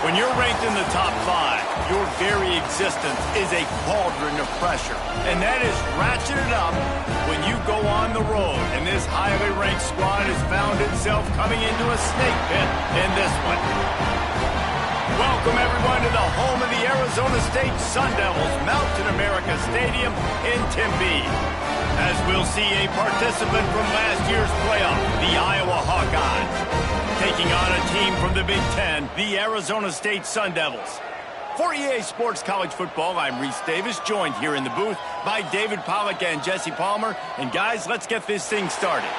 When you're ranked in the top 5, your very existence is a cauldron of pressure. And that is ratcheted up when you go on the road. And this highly ranked squad has found itself coming into a snake pit in this one. Welcome, everyone, to the home of the Arizona State Sun Devils, Mountain America Stadium in Tempe. As we'll see a participant from last year's playoff, the Iowa Hawkeyes, taking on a team from the Big Ten, the Arizona State Sun Devils. For EA Sports College Football, I'm Reese Davis, joined here in the booth by David Pollack and Jesse Palmer. And guys, let's get this thing started.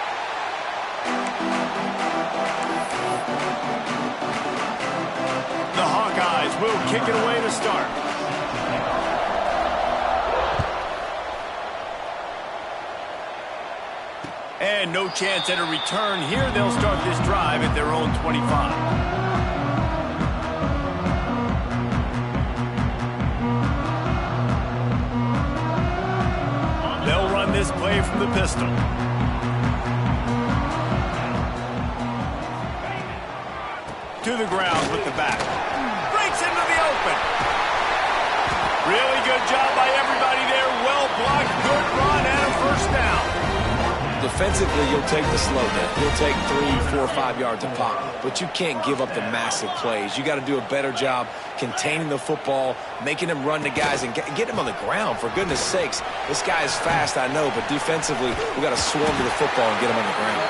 The Hawkeyes will kick it away to start. And no chance at a return here. They'll start this drive at their own 25. They'll run this play from the pistol. To the ground with the back. Breaks into the open. Really good job by everybody there. Well blocked, good run, and a first down. Defensively, you'll take the slow down. You'll take 3, 4, 5 yards a pop, but you can't give up the massive plays. You got to do a better job containing the football, making him run to guys, and get him on the ground. For goodness sakes, this guy is fast, I know, but defensively, we got to swarm to the football and get him on the ground.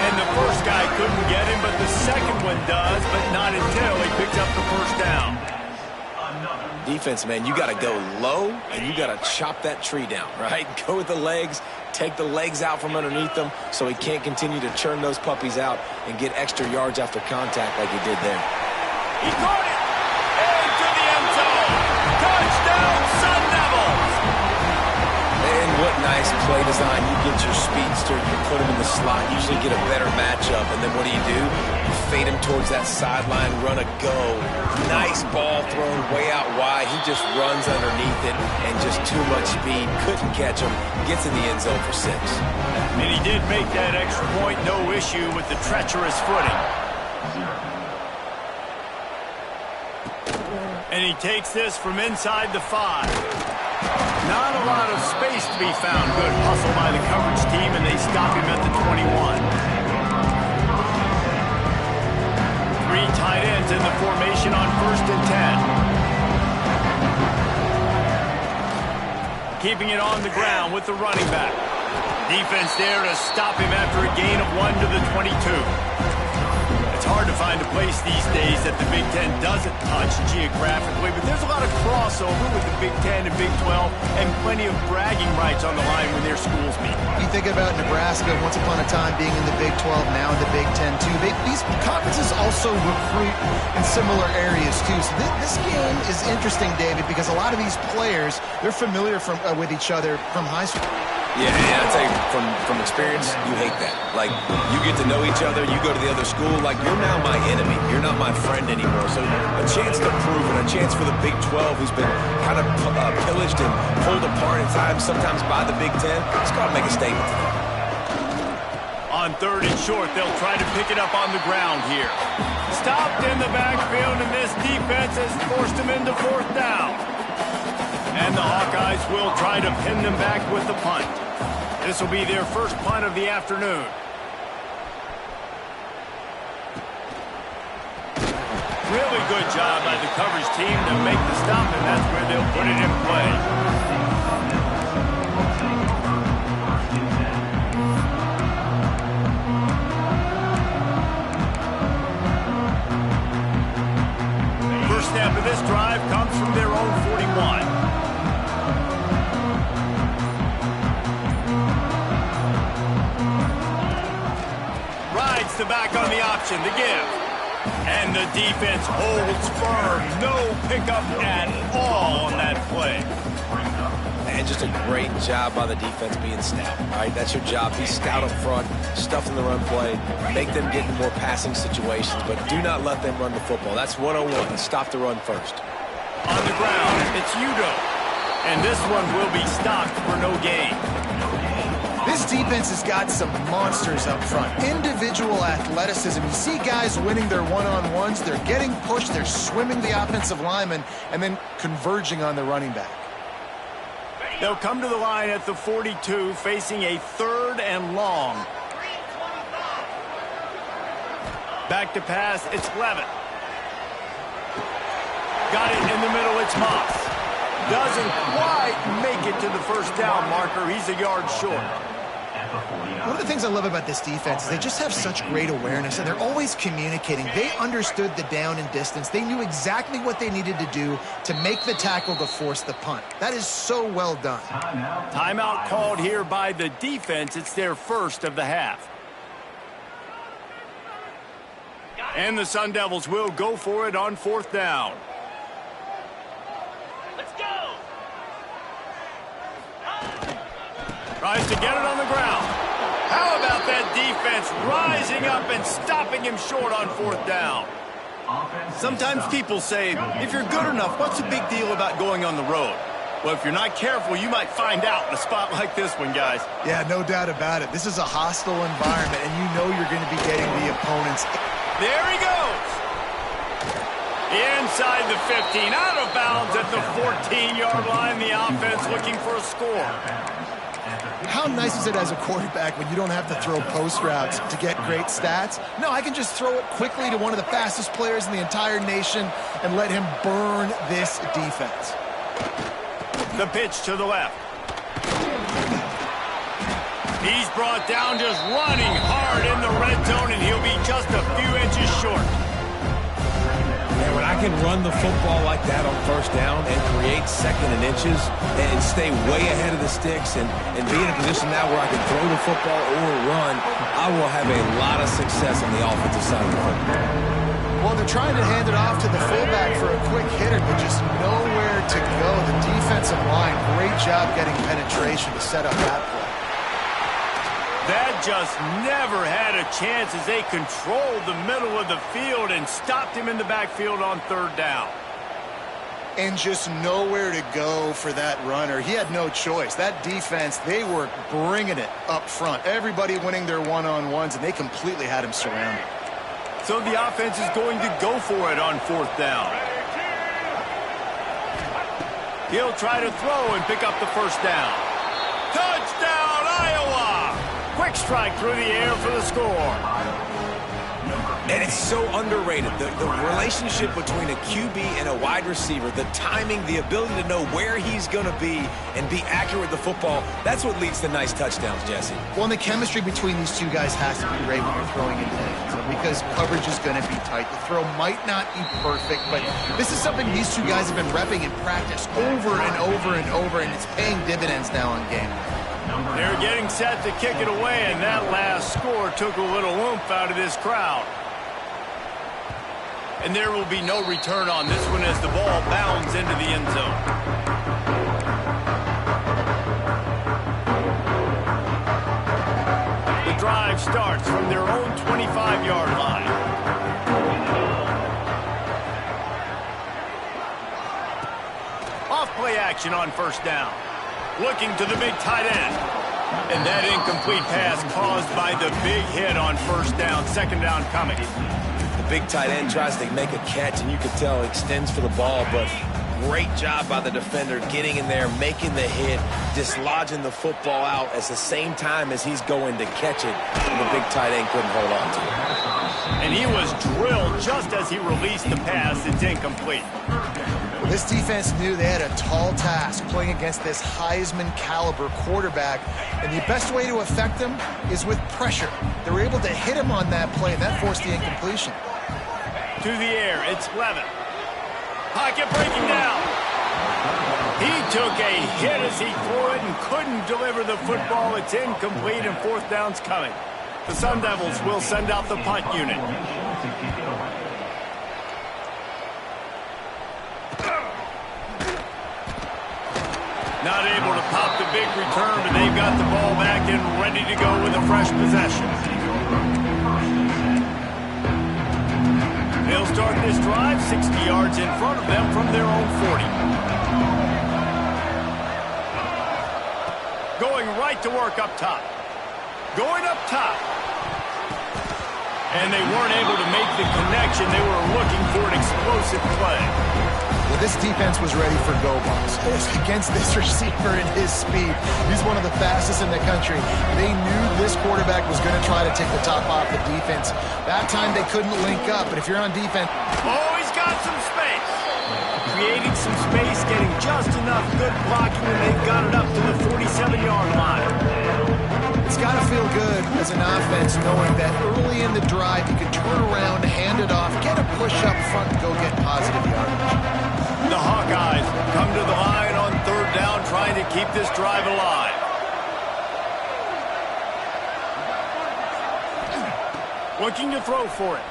And the first guy couldn't get him, but the second one does, but not until he picks up the first down. Defense, man, you got to go low, and you got to chop that tree down, right? Go with the legs, take the legs out from underneath them so he can't continue to churn those puppies out and get extra yards after contact like he did there. He caught it! Into the end zone! Touchdown, Sun Devils! And what nice play design. You get your speedster, you put him in the slot, usually get a better matchup, and then what do? You fade him towards that sideline, run a go. Nice ball thrown way out wide. He just runs underneath it and just too much speed. Couldn't catch him. Gets in the end zone for 6. And he did make that extra point, no issue with the treacherous footing. And he takes this from inside the 5. Not a lot of space to be found. Good hustle by the coverage team, and they stop him at the 21. 3 tight ends in the formation on 1st and 10. Keeping it on the ground with the running back. Defense there to stop him after a gain of 1 to the 22. It's hard to find a place these days that the Big Ten doesn't touch geographically, but there's a lot of crossover with the Big Ten and Big 12 and plenty of bragging rights on the line when their schools meet. You think about Nebraska once upon a time being in the Big 12, now in the Big 10 too. These conferences also recruit in similar areas too. So this game is interesting, David, because a lot of these players, they're familiar with each other from high school. Yeah, and I'll tell you, from experience, you hate that. Like, you get to know each other, you go to the other school, like, you're now my enemy. You're not my friend anymore. So a chance to prove it, a chance for the Big 12, who's been kind of pillaged and pulled apart at times, sometimes by the Big 10. It's got to make a statement today. On 3rd and short, they'll try to pick it up on the ground here. Stopped in the backfield, and this defense has forced him into 4th down. And the Hawkeyes will try to pin them back with the punt. This will be their first punt of the afternoon. Really good job by the coverage team to make the stop, and that's where they'll put it in play. First snap of this drive comes from their own 41. The back on the option, the give. And the defense holds firm. No pickup at all on that play. And just a great job by the defense being stout. All right, that's your job. Be stout up front, stuff in the run play, make them get in more passing situations, but do not let them run the football. That's 101. Stop the run first. On the ground, it's Udo. And this one will be stopped for no gain. This This defense has got some monsters up front. Individual athleticism. You see guys winning their one-on-ones. They're getting pushed. They're swimming the offensive lineman and then converging on the running back. They'll come to the line at the 42, facing a 3rd and long. Back to pass, it's Levitt. Got it in the middle, it's Moss. Doesn't quite make it to the first down marker. He's a yard short. One of the things I love about this defense is they just have such great awareness, and they're always communicating. They understood the down and distance. They knew exactly what they needed to do to make the tackle to force the punt. That is so well done. Timeout called here by the defense. It's their first of the half. And the Sun Devils will go for it on 4th down. Let's go! Tries to get it on the ground. How about that defense rising up and stopping him short on 4th down? Sometimes people say, if you're good enough, what's the big deal about going on the road? Well, if you're not careful, you might find out in a spot like this one, guys. Yeah, no doubt about it. This is a hostile environment, and you know you're going to be getting the opponents. There he goes. Inside the 15, out of bounds at the 14-yard line. The offense looking for a score. How nice is it as a quarterback when you don't have to throw post routes to get great stats? No, I can just throw it quickly to one of the fastest players in the entire nation and let him burn this defense. The pitch to the left. He's brought down just running hard in the red zone, and he'll be just a few inches short. And when I can run the football like that on 1st down and create 2nd and inches and stay way ahead of the sticks and be in a position now where I can throw the football or run, I will have a lot of success on the offensive side of the football. Well, they're trying to hand it off to the fullback for a quick hitter, but just nowhere to go. The defensive line, great job getting penetration to set up that play. That just never had a chance as they controlled the middle of the field and stopped him in the backfield on 3rd down. And just nowhere to go for that runner. He had no choice. That defense, they were bringing it up front. Everybody winning their one-on-ones, and they completely had him surrounded. So the offense is going to go for it on 4th down. He'll try to throw and pick up the 1st down. Touchdown, Iowa! Quick strike through the air for the score. And it's so underrated. The relationship between a QB and a wide receiver, the timing, the ability to know where he's going to be and be accurate with the football, that's what leads to nice touchdowns, Jesse. Well, and the chemistry between these two guys has to be great when you're throwing into the end zone because coverage is going to be tight. The throw might not be perfect, but this is something these two guys have been repping in practice over and over and over, and it's paying dividends now on game day. They're getting set to kick it away, and that last score took a little oomph out of this crowd. And there will be no return on this one as the ball bounds into the end zone. The drive starts from their own 25-yard line. Off play action on 1st down. Looking to the big tight end. And that incomplete pass caused by the big hit on 1st down. 2nd down coming. The big tight end tries to make a catch, and you can tell it extends for the ball, but great job by the defender getting in there, making the hit, dislodging the football out at the same time as he's going to catch it, and the big tight end couldn't hold on to it. And he was drilled just as he released the pass. It's incomplete. This defense knew they had a tall task playing against this Heisman caliber quarterback, and the best way to affect him is with pressure. They were able to hit him on that play, and that forced the incompletion. To the air, it's Levitt. Pocket breaking down. He took a hit as he threw it and couldn't deliver the football. It's incomplete, and 4th down's coming. The Sun Devils will send out the punt unit. Not able to pop the big return, but they've got the ball back and ready to go with a fresh possession. They'll start this drive 60 yards in front of them from their own 40. Going right to work up top. going up top. And they weren't able to make the connection. They were looking for an explosive play. Well, this defense was ready for go balls against this receiver and his speed. He's one of the fastest in the country. They knew this quarterback was going to try to take the top off the defense. That time they couldn't link up, but if you're on defense... Oh, he's got some space. Creating some space, getting just enough good blocking, and they've got it up to the 47-yard line. It's got to feel good as an offense knowing that early in the drive you can turn around, hand it off, get a push up front, and go get positive yardage. The Hawkeyes come to the line on third down, trying to keep this drive alive. Looking to throw for it.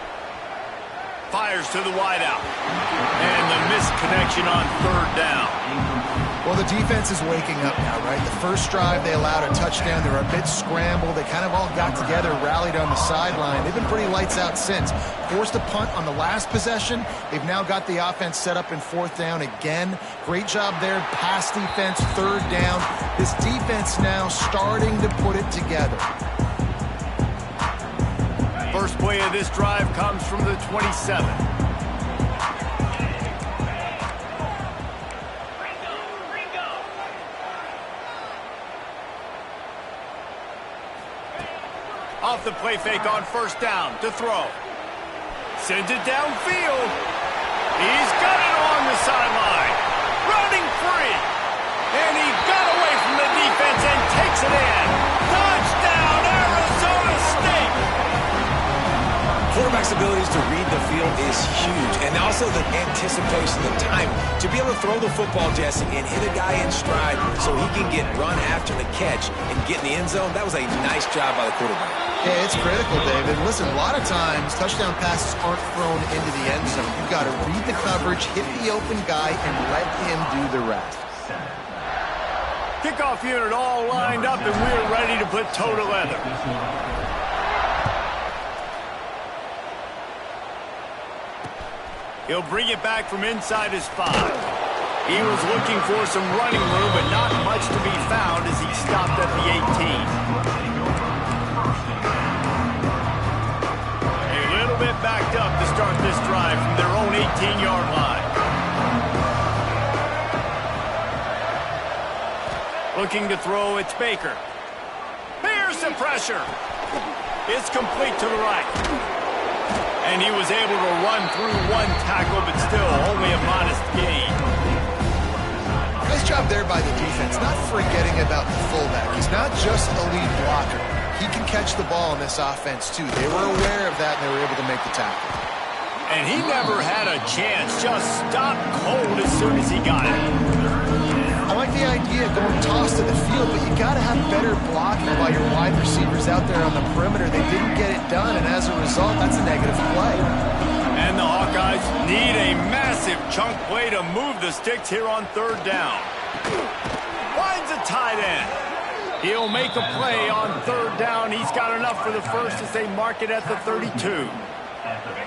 Fires to the wideout. And the missed connection on third down. Well, the defense is waking up now, right? The first drive, they allowed a touchdown. They were a bit scrambled. They kind of all got together, rallied on the sideline. They've been pretty lights out since. Forced a punt on the last possession. They've now got the offense set up in fourth down again. Great job there. Pass defense, third down. This defense now starting to put it together. First play of this drive comes from the 27. Off the play fake on first down to throw. Sends it downfield. He's got it along the sideline. Running free. And he got away from the defense and takes it in. Touchdown, Arizona State. Quarterback's abilities to read the field is huge, and also the anticipation, the time to be able to throw the football, Jesse, and hit a guy in stride so he can get run after the catch and get in the end zone. That was a nice job by the quarterback. Yeah, it's critical, David. Listen, a lot of times touchdown passes aren't thrown into the end zone. You've got to read the coverage, hit the open guy, and let him do the rest. Kickoff unit all lined up, and we're ready to put toe to leather. He'll bring it back from inside his 5. He was looking for some running room, but not much to be found as he stopped at the 18. A little bit backed up to start this drive from their own 18-yard line. Looking to throw, it's Baker. Here's the pressure. It's complete to the right. And he was able to run through one tackle, but still only a modest gain. Nice job there by the defense, not forgetting about the fullback. He's not just a lead blocker. He can catch the ball in this offense, too. They were aware of that, and they were able to make the tackle. And he never had a chance, just stopped cold as soon as he got it. I like the idea of going toss to the field, but you got to have better blocking by your wide receivers out there on the perimeter. They didn't get it done, and as a result, that's a negative play. And the Hawkeyes need a massive chunk play to move the sticks here on third down. Finds a tight end. He'll make a play on third down. He's got enough for the first as they mark it at the 32.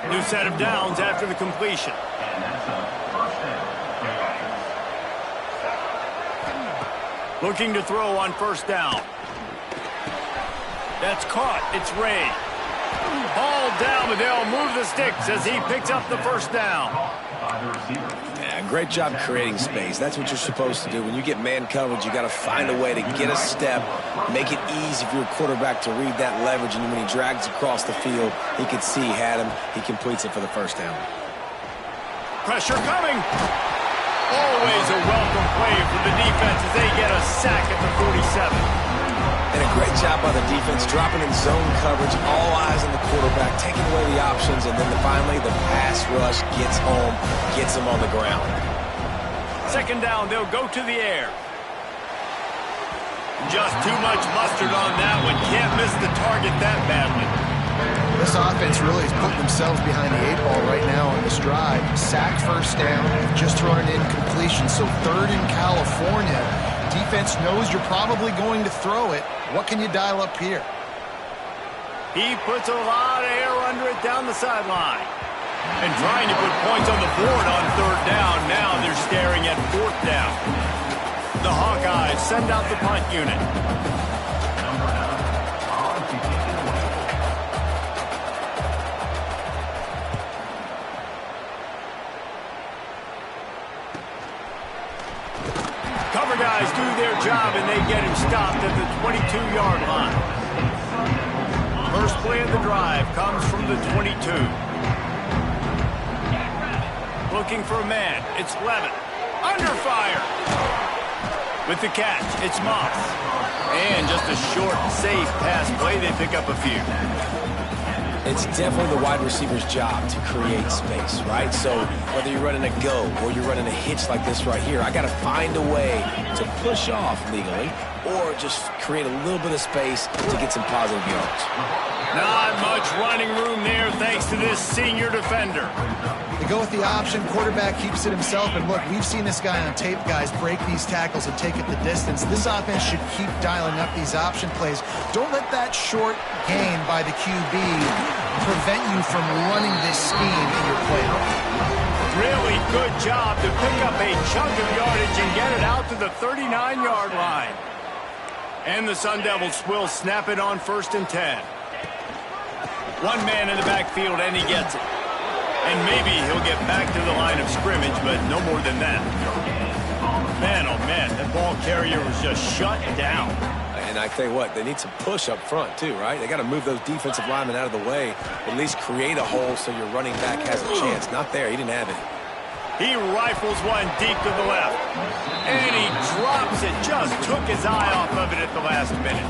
New set of downs after the completion. Looking to throw on first down. That's caught. It's Ray. Ball down, but they'll move the sticks as he picks up the first down. Yeah, great job creating space. That's what you're supposed to do. When you get man coverage, you got to find a way to get a step, make it easy for your quarterback to read that leverage, and when he drags across the field, he could see he had him. He completes it for the first down. Pressure coming. Always a welcome play for the defense as they get a sack at the 47. And a great job by the defense, dropping in zone coverage, all eyes on the quarterback, taking away the options, and then finally the pass rush gets home, gets him on the ground. Second down, they'll go to the air. Just too much mustard on that one. Can't miss the target that badly. This offense really is putting themselves behind the 8 ball right now on this drive. Sack first down, just thrown an incompletion. So third in California. Defense knows you're probably going to throw it. What can you dial up here? He puts a lot of air under it down the sideline. And trying to put points on the board on third down. Now they're staring at fourth down. The Hawkeyes send out the punt unit. 22-yard line. First play of the drive comes from the 22. Looking for a man. It's Levin. Under fire. With the catch, it's Moss. And just a short, safe pass play. They pick up a few. It's definitely the wide receiver's job to create space, right? So whether you're running a go or you're running a hitch like this right here, I got to find a way to push off legally or just create a little bit of space to get some positive yards. Not much running room there thanks to this senior defender. They go with the option. Quarterback keeps it himself. And look, we've seen this guy on tape, guys, break these tackles and take it the distance. This offense should keep dialing up these option plays. Don't let that short gain by the QB prevent you from running this scheme in your playbook. Really good job to pick up a chunk of yardage and get it out to the 39-yard line. And the Sun Devils will snap it on 1st and 10. One man in the backfield, and he gets it. And maybe he'll get back to the line of scrimmage, but no more than that. Man, oh man, that ball carrier was just shut down. And I tell you what, they need some push up front too, right? They got to move those defensive linemen out of the way, at least create a hole so your running back has a chance. Not there, he didn't have it. He rifles one deep to the left. And he drops it, just took his eye off of it at the last minute.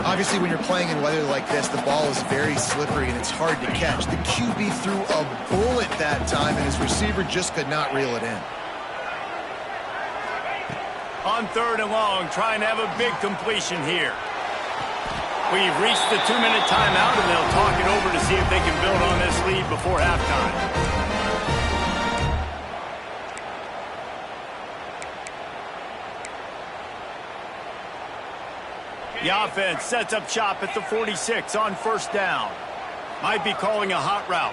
Obviously, when you're playing in weather like this, the ball is very slippery and it's hard to catch. The QB threw a bullet that time, and his receiver just could not reel it in. On 3rd and long, trying to have a big completion here. We've reached the 2-minute timeout, and they'll talk it over to see if they can build on this lead before halftime. The offense sets up shop at the 46 on 1st down. Might be calling a hot route.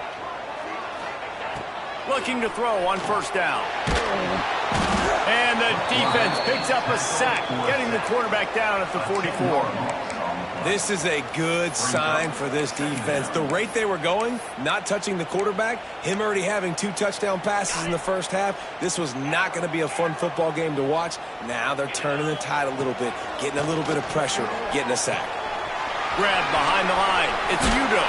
Looking to throw on 1st down. And the defense picks up a sack, getting the quarterback down at the 44. This is a good sign for this defense. The rate they were going, not touching the quarterback, him already having 2 touchdown passes in the first half, this was not going to be a fun football game to watch. Now they're turning the tide a little bit, getting a little bit of pressure, getting a sack. Grab behind the line. It's Udo.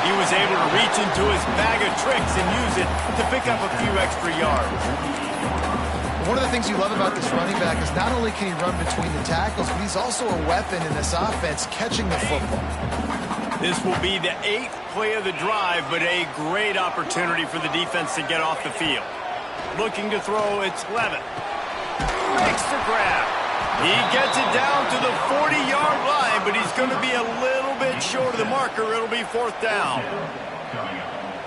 He was able to reach into his bag of tricks and use it to pick up a few extra yards. One of the things you love about this running back is not only can he run between the tackles, but he's also a weapon in this offense catching the football. This will be the 8th play of the drive, but a great opportunity for the defense to get off the field. Looking to throw, it's Levin. Makes the grab. He gets it down to the 40-yard line, but he's going to be a little bit short of the marker. It'll be 4th down.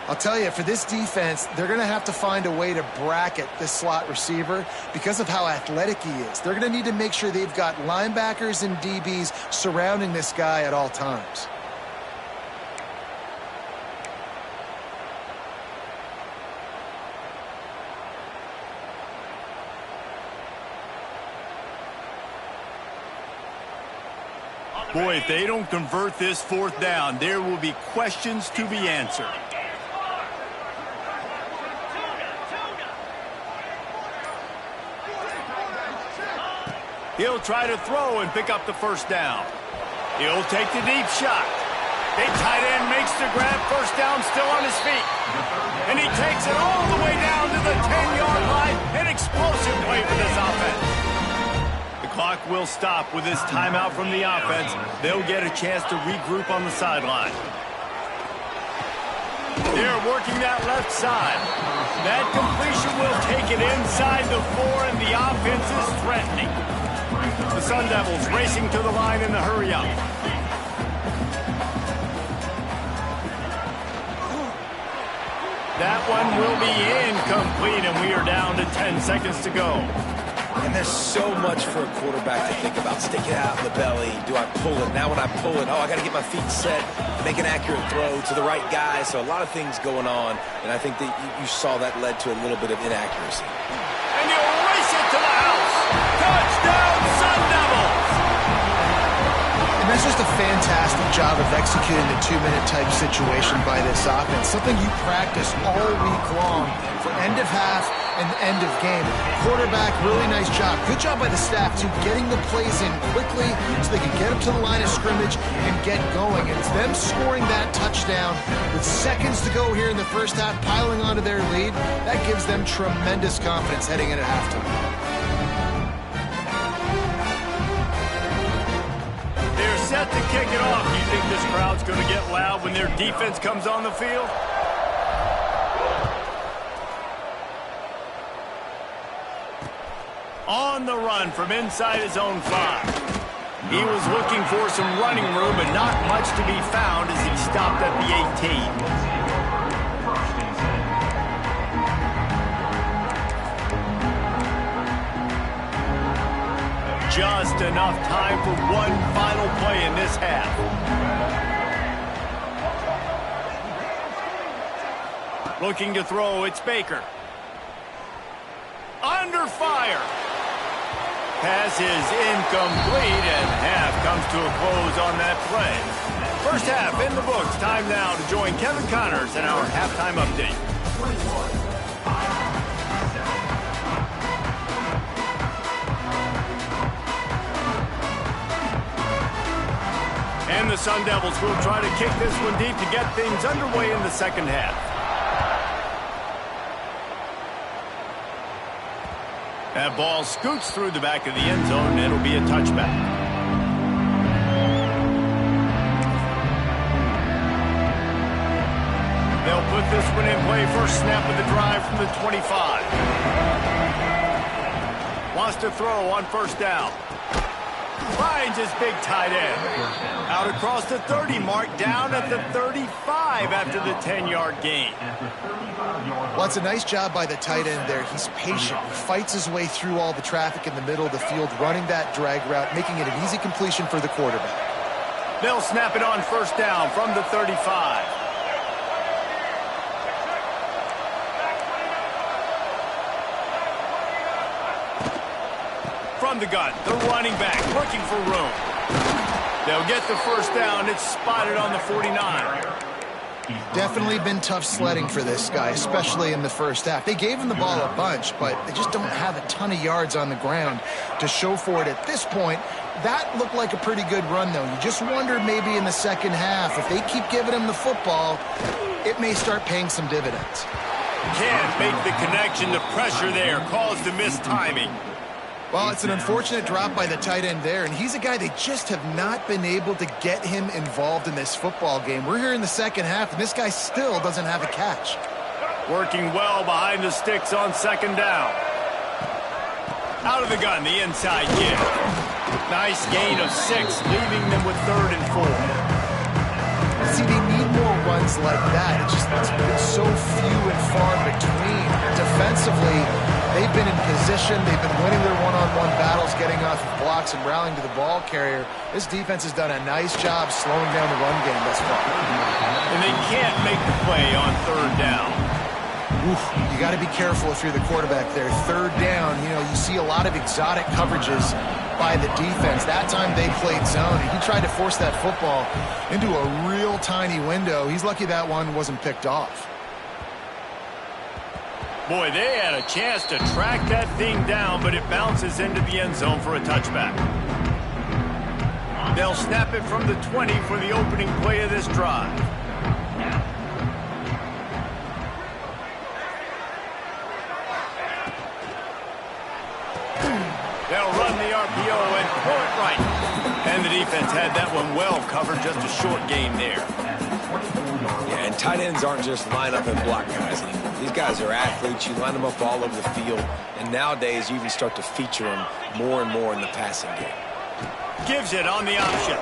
I'll tell you, for this defense, they're going to have to find a way to bracket this slot receiver because of how athletic he is. They're going to need to make sure they've got linebackers and DBs surrounding this guy at all times. Boy, if they don't convert this 4th down, there will be questions to be answered. He'll try to throw and pick up the 1st down. He'll take the deep shot. Big tight end makes the grab. 1st down, still on his feet. And he takes it all the way down to the 10-yard line. An explosive play for this offense. The clock will stop with this timeout from the offense. They'll get a chance to regroup on the sideline. They're working that left side. That completion will take it inside the 4, and the offense is threatening. The Sun Devils racing to the line in the hurry-up. That one will be incomplete, and we are down to 10 seconds to go. And there's so much for a quarterback to think about. Stick it out in the belly. Do I pull it? Now when I pull it, I got to get my feet set, make an accurate throw to the right guy. So a lot of things going on, and I think that you saw that led to a little bit of inaccuracy. And he'll race it to the house. Touchdown, Sun Devils! And this just a fantastic job of executing the 2-minute type situation by this offense, something you practice all week long for end of half and end of game. Quarterback, really nice job. Good job by the staff, too, getting the plays in quickly so they can get up to the line of scrimmage and get going. And it's them scoring that touchdown with seconds to go here in the first half, piling onto their lead. That gives them tremendous confidence heading into halftime. They're set to kick it off. Do you think this crowd's going to get loud when their defense comes on the field? On the run from inside his own 5. He was looking for some running room, but not much to be found as he stopped at the 18. Just enough time for one final play in this half. Looking to throw, it's Baker. Under fire. Pass is incomplete, and half comes to a close on that play. First half in the books. Time now to join Kevin Connors in our halftime update. And the Sun Devils will try to kick this one deep to get things underway in the second half. That ball scoots through the back of the end zone, and it'll be a touchback. They'll put this one in play. First snap of the drive from the 25. Wants to throw on first down. Finds his big tight end. Out across the 30 mark, down at the 35 after the 10-yard gain. Well, it's a nice job by the tight end there. He's patient. He fights his way through all the traffic in the middle of the field, running that drag route, making it an easy completion for the quarterback. They'll snap it on first down from the 35. From the gun, the running back looking for room. They'll get the first down. It's spotted on the 49. Definitely been tough sledding for this guy, especially in the first half. They gave him the ball a bunch, but they just don't have a ton of yards on the ground to show for it at this point. That looked like a pretty good run, though. You just wonder maybe in the second half, if they keep giving him the football, it may start paying some dividends. Can't make the connection. The pressure there caused the missed timing. Well, it's an unfortunate drop by the tight end there, and he's a guy they just have not been able to get him involved in this football game. We're here in the second half, and this guy still doesn't have a catch. Working well behind the sticks on second down. Out of the gun, the inside give. Nice gain of 6, leaving them with 3rd and 4. See, they need more runs like that. It's been so few and far between. Defensively, they've been in position. They've been winning their one-on-one battles, getting off of blocks and rallying to the ball carrier. This defense has done a nice job slowing down the run game thus far. And they can't make the play on 3rd down. Oof, you got to be careful if you're the quarterback there. 3rd down, you see a lot of exotic coverages by the defense. That time they played zone, and he tried to force that football into a real tiny window. He's lucky that one wasn't picked off. Boy, they had a chance to track that thing down, but it bounces into the end zone for a touchback. They'll snap it from the 20 for the opening play of this drive. They'll run the RPO and pull it right. And the defense had that one well covered, just a short gain there. Yeah, and tight ends aren't just line up and block guys anymore. These guys are athletes. You line them up all over the field. And nowadays, you even start to feature them more and more in the passing game. Gives it on the option.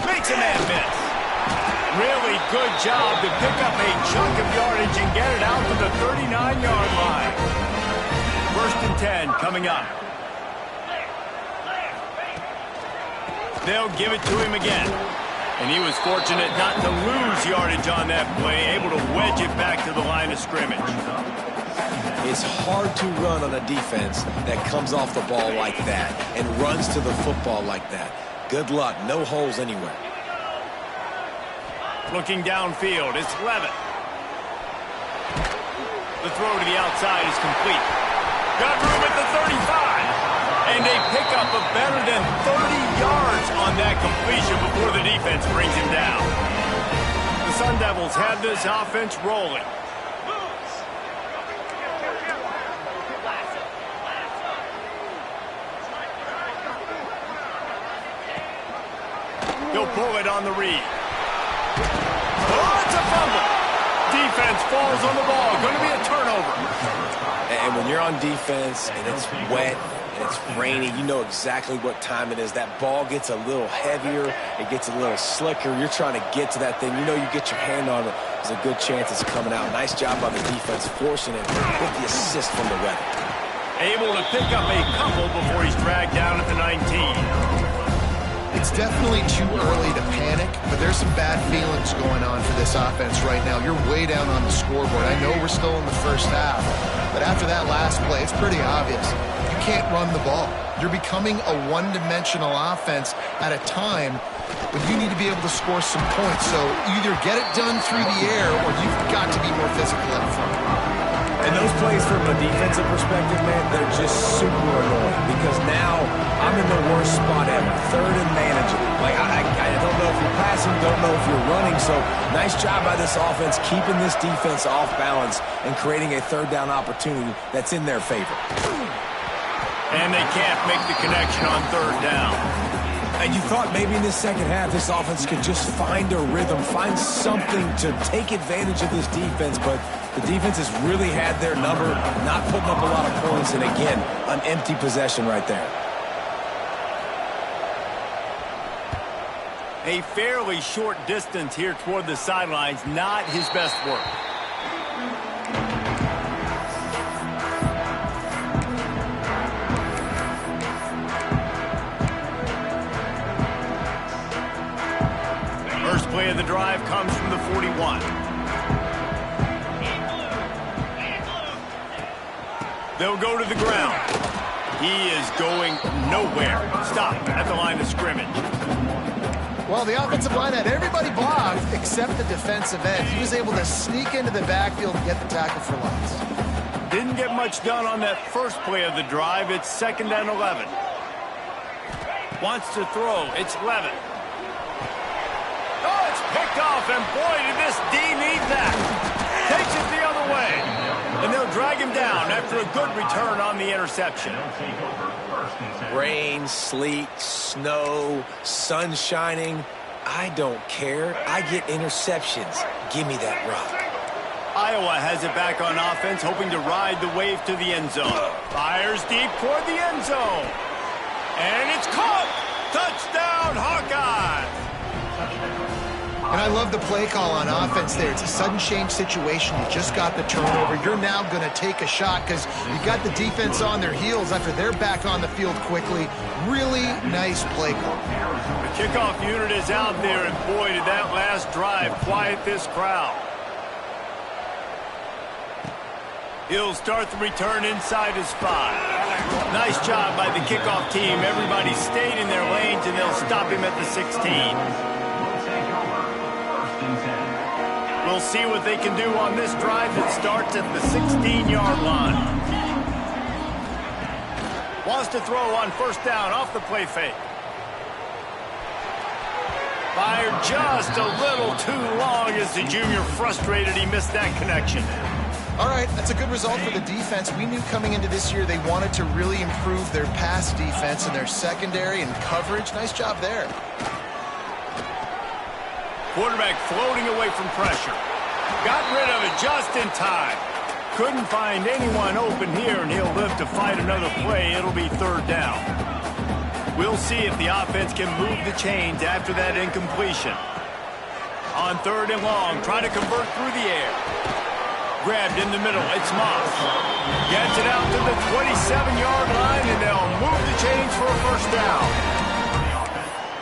Makes a man miss. Really good job to pick up a chunk of yardage and get it out to the 39-yard line. 1st and 10 coming up. They'll give it to him again. And he was fortunate not to lose yardage on that play, able to wedge it back to the line of scrimmage. It's hard to run on a defense that comes off the ball like that and runs to the football like that. Good luck. No holes anywhere. Looking downfield, it's Levitt. The throw to the outside is complete. Got room at the 35. And a pickup of better than 30 yards on that completion before the defense brings him down. The Sun Devils have this offense rolling. He'll pull it on the read. Oh, it's a fumble. Defense falls on the ball. Going to be a turnover. And when you're on defense and it's wet and it's rainy, you know exactly what time it is. That ball gets a little heavier. It gets a little slicker. You're trying to get to that thing. You know you get your hand on it. There's a good chance it's coming out. Nice job by the defense forcing it with the assist from the weather. Able to pick up a couple before he's dragged down at the 19. It's definitely too early to panic, but there's some bad feelings going on for this offense right now. You're way down on the scoreboard. I know we're still in the first half, but after that last play, it's pretty obvious. You can't run the ball. You're becoming a one-dimensional offense at a time when you need to be able to score some points. So either get it done through the air or you've got to be more physical up front. And those plays from a defensive perspective, man, they're just super annoying because now I'm in the worst spot ever, third and manageable. Like, I don't know if you're passing, don't know if you're running, so nice job by this offense keeping this defense off balance and creating a third down opportunity that's in their favor. And they can't make the connection on third down. And you thought maybe in this second half this offense could just find a rhythm, find something to take advantage of this defense, but the defense has really had their number, not putting up a lot of points, and again, an empty possession right there. A fairly short distance here toward the sidelines, not his best work. First play of the drive comes from the 41. They'll go to the ground. He is going nowhere. Stop at the line of scrimmage. Well, the offensive line had everybody blocked except the defensive end. He was able to sneak into the backfield and get the tackle for loss. Didn't get much done on that first play of the drive. It's 2nd and 11. Wants to throw. It's Levitt. Oh, it's picked off, and boy, did this D need that. Takes it the other way. And they'll drag him down after a good return on the interception. Rain, sleet, snow, sun shining. I don't care. I get interceptions. Give me that rock. Iowa has it back on offense, hoping to ride the wave to the end zone. Fires deep toward the end zone. And it's caught. Touchdown, Hawkeyes. And I love the play call on offense there. It's a sudden change situation. You just got the turnover. You're now going to take a shot because you got the defense on their heels after they're back on the field quickly. Really nice play call. The kickoff unit is out there, and boy, did that last drive quiet this crowd. He'll start the return inside his 5. Nice job by the kickoff team. Everybody stayed in their lanes, and they'll stop him at the 16. We'll see what they can do on this drive that starts at the 16-yard line. Wants to throw on first down off the play fake. Fired just a little too long as the junior frustrated he missed that connection. All right, that's a good result for the defense. We knew coming into this year they wanted to really improve their pass defense and their secondary and coverage. Nice job there. Quarterback floating away from pressure. Got rid of it just in time. Couldn't find anyone open here, and he'll live to fight another play. It'll be third down. We'll see if the offense can move the chains after that incompletion. On 3rd and long, try to convert through the air. Grabbed in the middle, it's Moss. Gets it out to the 27-yard line, and they'll move the chains for a first down.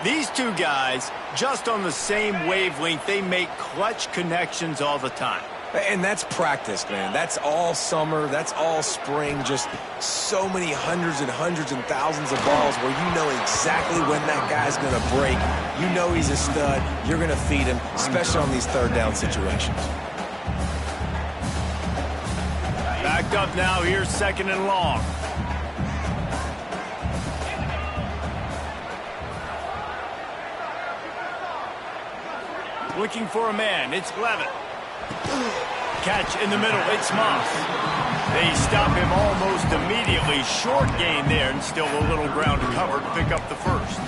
These two guys, just on the same wavelength, they make clutch connections all the time. And that's practice, man. That's all summer. That's all spring. Just so many hundreds and hundreds and thousands of balls where you know exactly when that guy's going to break. You know he's a stud. You're going to feed him, especially on these third down situations. Backed up now. Here's 2nd and long. Looking for a man. It's Levitt. Catch in the middle. It's Moss. They stop him almost immediately. Short gain there, and still a little ground to cover to pick up the first.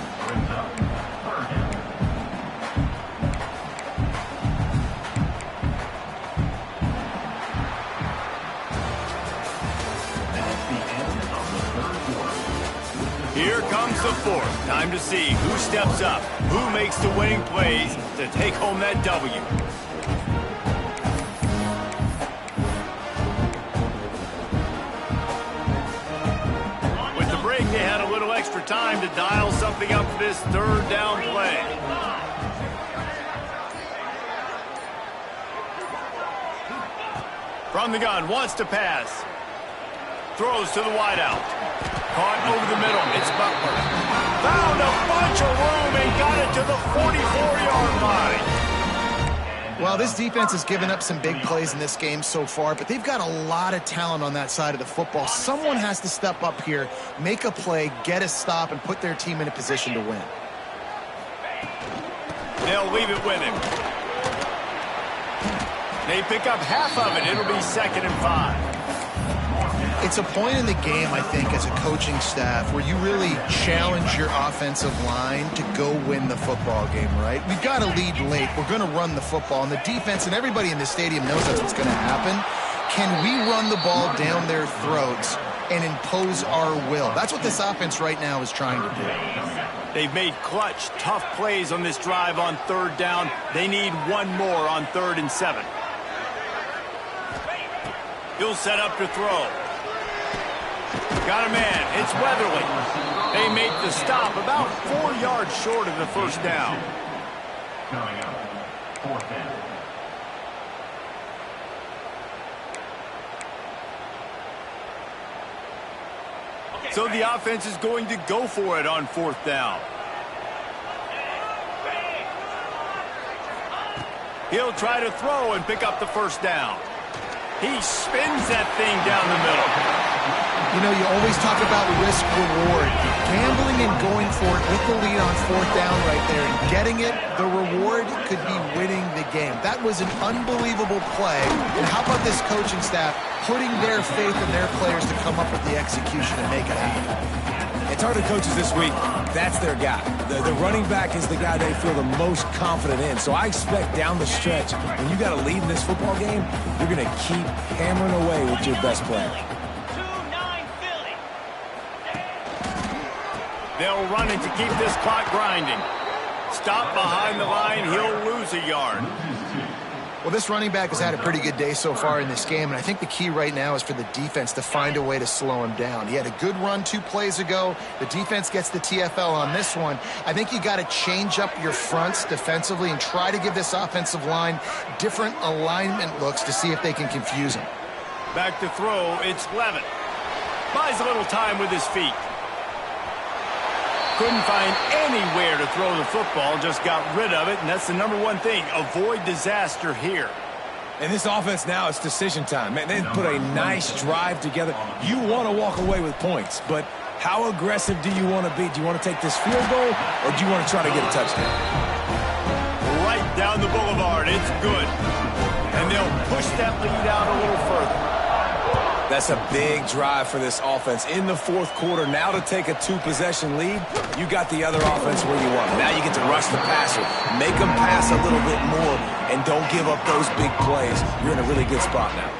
Here comes the 4th. Time to see who steps up, who makes the winning plays to take home that W. With the break, they had a little extra time to dial something up for this 3rd down play. From the gun, wants to pass. Throws to the wideout. Caught over the middle. It's Butler. Found a bunch of room and got it to the 44-yard line. Well, this defense has given up some big plays in this game so far, but they've got a lot of talent on that side of the football. Someone has to step up here, make a play, get a stop, and put their team in a position to win. They'll leave it with him. They pick up half of it. It'll be 2nd and 5. It's a point in the game, I think, as a coaching staff where you really challenge your offensive line to go win the football game, right? We've got to lead late. We're going to run the football. And the defense and everybody in the stadium knows that's what's going to happen. Can we run the ball down their throats and impose our will? That's what this offense right now is trying to do. They've made clutch, tough plays on this drive on 3rd down. They need one more on 3rd and 7. He'll set up to throw. Got a man. It's Weatherly. They make the stop about 4 yards short of the 1st down. Coming up, 4th down. So the offense is going to go for it on 4th down. He'll try to throw and pick up the 1st down. He spins that thing down the middle. You know, you always talk about risk-reward. Gambling and going for it with the lead on 4th down right there and getting it, the reward could be winning the game. That was an unbelievable play. And how about this coaching staff putting their faith in their players to come up with the execution and make it happen? It's hard to coaches this week. That's their guy. The running back is the guy they feel the most confident in. So I expect down the stretch, when you got to lead in this football game, you're going to keep hammering away with your best player. They'll run it to keep this clock grinding. Stop behind the line. He'll lose a yard. Well, this running back has had a pretty good day so far in this game, and I think the key right now is for the defense to find a way to slow him down. He had a good run 2 plays ago. The defense gets the TFL on this one. I think you got to change up your fronts defensively and try to give this offensive line different alignment looks to see if they can confuse him. Back to throw. It's Levitt. Buys a little time with his feet. Couldn't find anywhere to throw the football, just got rid of it, and that's the #1 thing. Avoid disaster here. And this offense now, it's decision time. Man, they put a nice drive together. You want to walk away with points, but how aggressive do you want to be? Do you want to take this field goal, or do you want to try to get a touchdown? Right down the boulevard. It's good. And they'll push that lead out a little further. That's a big drive for this offense in the 4th quarter. Now to take a 2-possession lead, you got the other offense where you want. Now you get to rush the passer, make them pass a little bit more, and don't give up those big plays. You're in a really good spot now.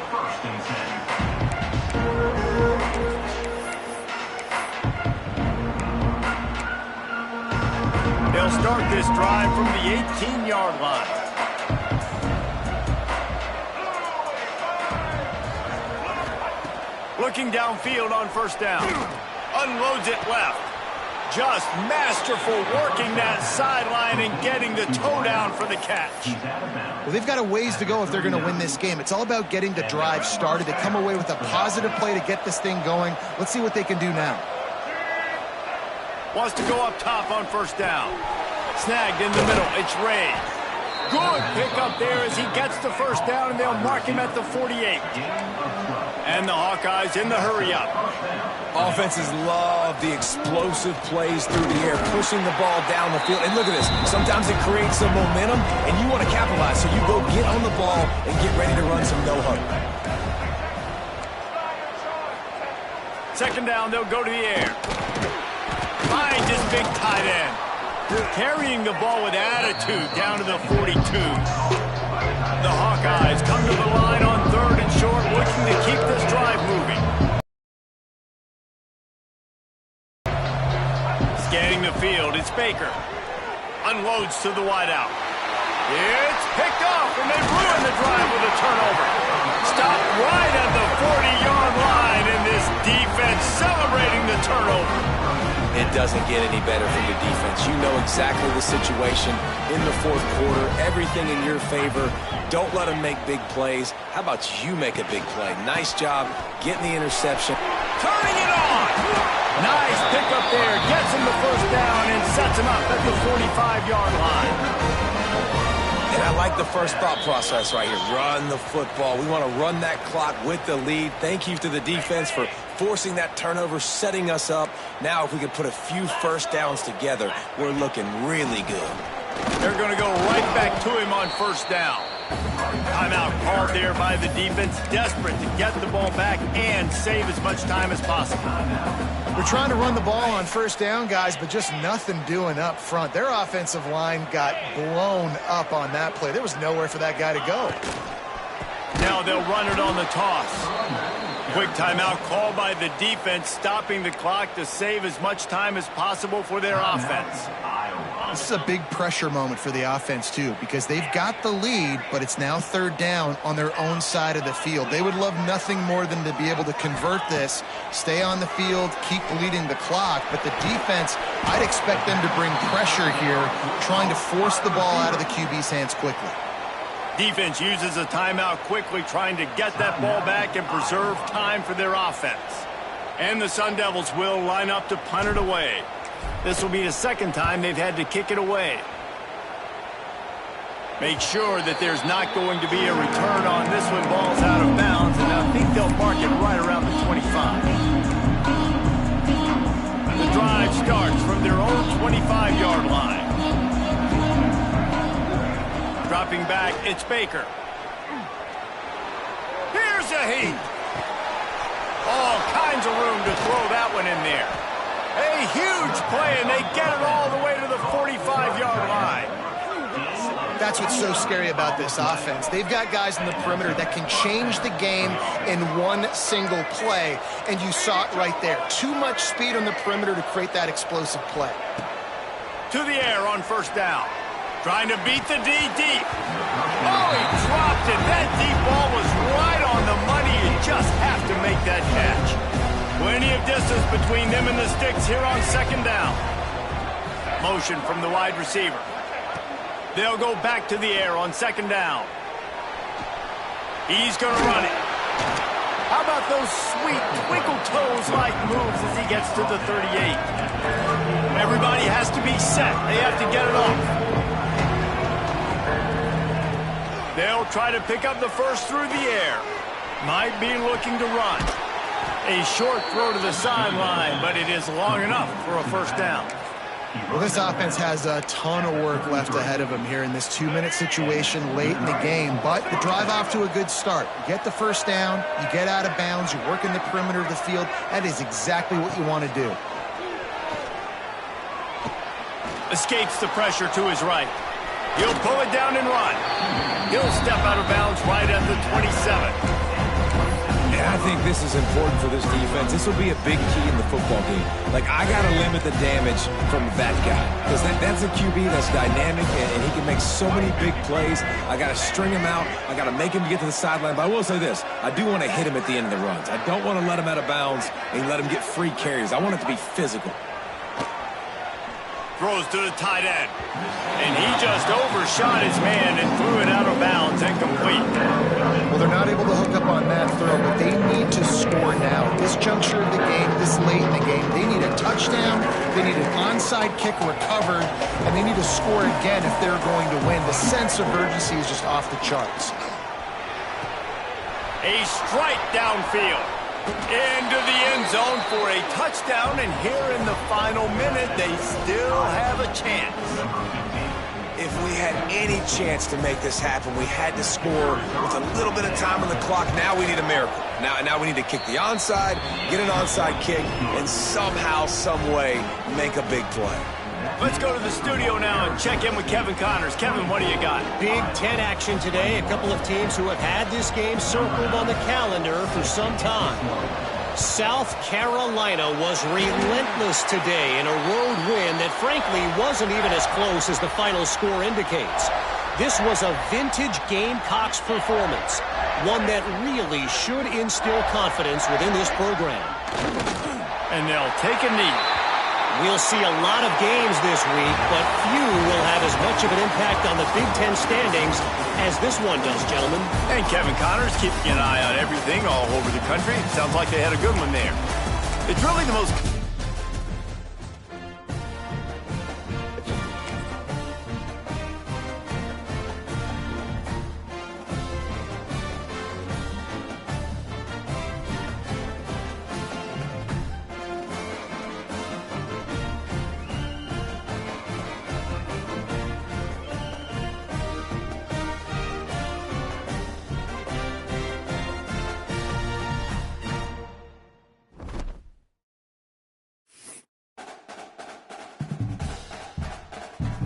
They'll start this drive from the 18-yard line. Looking downfield on 1st down. Unloads it left. just masterful working that sideline and getting the toe down for the catch. Well, they've got a ways to go if they're going to win this game. It's all about getting the drive started. They come away with a positive play to get this thing going. Let's see what they can do now. Wants to go up top on first down. Snagged in the middle. It's Ray. Good pickup there as he gets the first down, and they'll mark him at the 48. And the Hawkeyes in the hurry-up. Offenses love the explosive plays through the air, pushing the ball down the field. And look at this. Sometimes it creates some momentum, and you want to capitalize. So you go get on the ball and get ready to run some no-huddle. Second down, they'll go to the air. Finds his big tight end. Carrying the ball with attitude down to the 42. The Hawkeyes come to the line on 3rd and short, looking to keep this drive moving. Scanning the field, it's Baker. Unloads to the wideout. It's picked off, and they ruin the drive with a turnover. Stopped right at the 40-yard line, and this defense celebrating the turnover. It doesn't get any better for your defense. You know exactly the situation in the 4th quarter. Everything in your favor. Don't let them make big plays. How about you make a big play? Nice job getting the interception. Turning it on! Nice pickup there. Gets him the first down and sets him up at the 45-yard line. And I like the first thought process right here. Run the football. We want to run that clock with the lead. Thank you to the defense for forcing that turnover, setting us up. Now, if we can put a few first downs together, we're looking really good. They're going to go right back to him on first down. Timeout called there by the defense, desperate to get the ball back and save as much time as possible. They're trying to run the ball on first down, guys, but just nothing doing up front. Their offensive line got blown up on that play. There was nowhere for that guy to go. Now they'll run it on the toss. Quick timeout called by the defense, stopping the clock to save as much time as possible for their offense. This is a big pressure moment for the offense, too, because they've got the lead, but it's now 3rd down on their own side of the field. They would love nothing more than to be able to convert this, stay on the field, keep leading the clock. But the defense, I'd expect them to bring pressure here, trying to force the ball out of the QB's hands quickly. Defense uses a timeout quickly, trying to get that ball back and preserve time for their offense. And the Sun Devils will line up to punt it away. This will be the 2nd time they've had to kick it away. Make sure that there's not going to be a return on this one. Ball's out of bounds, and I think they'll mark it right around the 25. The drive starts from their own 25-yard line. Dropping back, it's Baker. Here's a heat. All kinds of room to throw that one in there. A huge play, and they get it all the way to the 45-yard line. That's what's so scary about this offense. They've got guys in the perimeter that can change the game in one single play, and you saw it right there. Too much speed on the perimeter to create that explosive play. To the air on first down. Trying to beat the D deep. Oh, he dropped it. That deep ball was right on the money. You just have to make that catch. Plenty of distance between them and the sticks here on 2nd down. Motion from the wide receiver. They'll go back to the air on 2nd down. He's going to run it. How about those sweet twinkle toes-like moves as he gets to the 38? Everybody has to be set. They have to get it off. They'll try to pick up the first through the air. Might be looking to run. A short throw to the sideline, but it is long enough for a first down. Well, this offense has a ton of work left ahead of them here in this 2-minute situation late in the game, but the drive off to a good start. You get the first down, you get out of bounds, you work in the perimeter of the field. That is exactly what you want to do. Escapes the pressure to his right. He'll pull it down and run. He'll step out of bounds right at the 27. And I think this is important for this defense. This will be a big key in the football game. Like, I got to limit the damage from that guy. Because that's a QB that's dynamic, and he can make so many big plays. I got to string him out. I got to make him get to the sideline. But I will say this. I do want to hit him at the end of the runs. I don't want to let him out of bounds and let him get free carries. I want it to be physical. throws to the tight end. And he just overshot his man and threw it out of bounds and complete. Well, they're not able to hook up on that throw, but they need to score now. At this juncture of the game, this late in the game, they need a touchdown, they need an onside kick recovered, and they need to score again if they're going to win. The sense of urgency is just off the charts. A strike downfield into the end zone for a touchdown, and here in the final minute, they still have a chance. If we had any chance to make this happen, we had to score with a little bit of time on the clock. Now we need a miracle. Now we need to kick the onside, get an onside kick, and somehow, some way, make a big play. Let's go to the studio now and check in with Kevin Connors. Kevin, what do you got? Big Ten action today. A couple of teams who have had this game circled on the calendar for some time. South Carolina was relentless today in a road win that frankly wasn't even as close as the final score indicates. This was a vintage Gamecocks performance, one that really should instill confidence within this program. And they'll take a knee. We'll see a lot of games this week, but few will have as much of an impact on the Big Ten standings as this one does, gentlemen. And Kevin Connors keeping an eye on everything all over the country. Sounds like they had a good one there. It's really the most